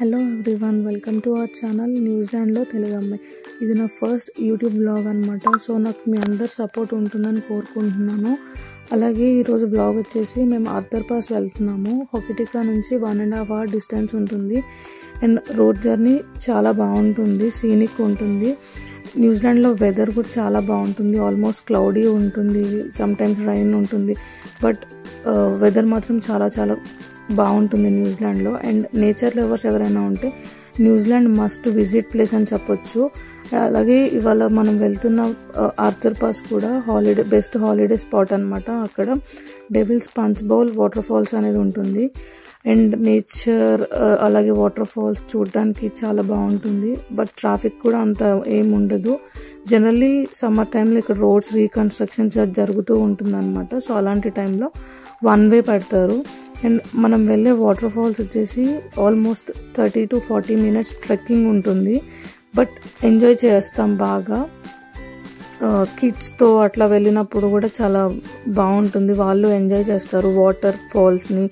Hello everyone, welcome to our channel న్యూజిలాండ్లో తెలుగు అమ్మాయి. ఇది నా ఫస్ట్ యూట్యూబ్ బ్లాగ్ అనమాట. సో నాకు మీ అందరు సపోర్ట్ ఉంటుందని కోరుకుంటున్నాను. అలాగే ఈరోజు బ్లాగ్ వచ్చేసి మేము ఆర్థర్ పాస్ వెళ్తున్నాము. హొకిటికా నుంచి 1.5 hour డిస్టెన్స్ ఉంటుంది. అండ్ రోడ్ జర్నీ చాలా బాగుంటుంది, సీనిక్ ఉంటుంది. న్యూజిలాండ్లో వెదర్ కూడా చాలా బాగుంటుంది. ఆల్మోస్ట్ క్లౌడీ ఉంటుంది, సమ్టైమ్స్ రైన్ ఉంటుంది, బట్ వెదర్ మాత్రం చాలా చాలా బాగుంటుంది న్యూజిలాండ్లో. అండ్ నేచర్ లవర్స్ ఎవరైనా ఉంటే న్యూజిలాండ్ మస్ట్ విజిట్ ప్లేస్ అని చెప్పొచ్చు. అలాగే ఇవాళ మనం వెళ్తున్న ఆర్థర్ పాస్ కూడా బెస్ట్ హాలిడే స్పాట్ అనమాట. అక్కడ Devil's Punch Bowl water falls అనేది ఉంటుంది. అండ్ నేచర్ అలాగే వాటర్ ఫాల్స్ చూడడానికి చాలా బాగుంటుంది. బట్ ట్రాఫిక్ కూడా అంత ఏమి ఉండదు. జనరల్లీ సమ్మర్ టైంలో ఇక్కడ రోడ్స్ రీకన్స్ట్రక్షన్ జరుగుతూ ఉంటుంది అనమాట. సో అలాంటి టైంలో 1 way పెడతారు. అండ్ మనం వెళ్ళే వాటర్ ఫాల్స్ వచ్చేసి ఆల్మోస్ట్ 30 to 40 minutes ట్రెక్కింగ్ ఉంటుంది. బట్ ఎంజాయ్ చేస్తాం బాగా. కిడ్స్తో అట్లా వెళ్ళినప్పుడు కూడా చాలా బాగుంటుంది. వాళ్ళు ఎంజాయ్ చేస్తారు వాటర్ ఫాల్స్ని.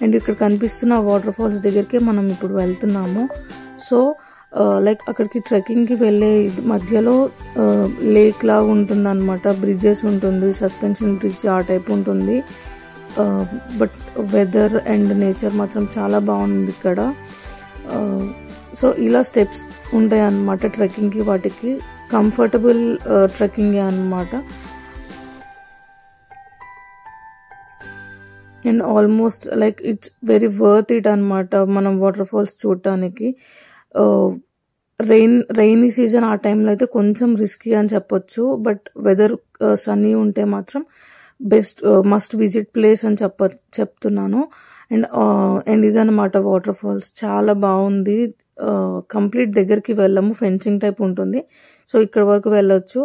అండ్ ఇక్కడ కనిపిస్తున్న వాటర్ ఫాల్స్ దగ్గరికి మనం ఇప్పుడు వెళ్తున్నాము. సో లైక్ అక్కడికి ట్రెక్కింగ్కి వెళ్ళే మధ్యలో లేక్ లాగా ఉంటుంది అనమాట. బ్రిడ్జెస్ ఉంటుంది, సస్పెన్షన్ బ్రిడ్జ్ ఆ టైప్ ఉంటుంది. బట్ వెదర్ అండ్ నేచర్ మాత్రం చాలా బాగుంది ఇక్కడ. సో ఇలా స్టెప్స్ ఉంటాయి అన్నమాట ట్రెక్కింగ్కి. వాటికి కంఫర్టబుల్ ట్రెక్కింగ్ అన్నమాట. And almost like it's very worth it అనమాట మనం వాటర్ ఫాల్స్ చూడటానికి. రైనీ సీజన్ ఆ టైంలో అయితే కొంచెం రిస్కీ అని చెప్పొచ్చు. బట్ వెదర్ సన్నీ ఉంటే మాత్రం బెస్ట్ మస్ట్ విజిట్ ప్లేస్ అని చెప్తున్నాను. అండ్ ఇదన్నమాట వాటర్ ఫాల్స్ చాలా బాగుంది. కంప్లీట్ దగ్గరికి వెళ్ళము, ఫెన్సింగ్ టైప్ ఉంటుంది. సో ఇక్కడ వరకు వెళ్ళొచ్చు.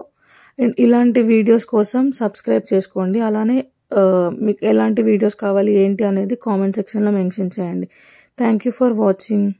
అండ్ ఇలాంటి వీడియోస్ కోసం సబ్స్క్రైబ్ చేసుకోండి. అలానే మీకు ఎలాంటి వీడియోస్ కావాలి ఏంటి అనేది కామెంట్ సెక్షన్లో మెన్షన్ చేయండి. Thank you for watching.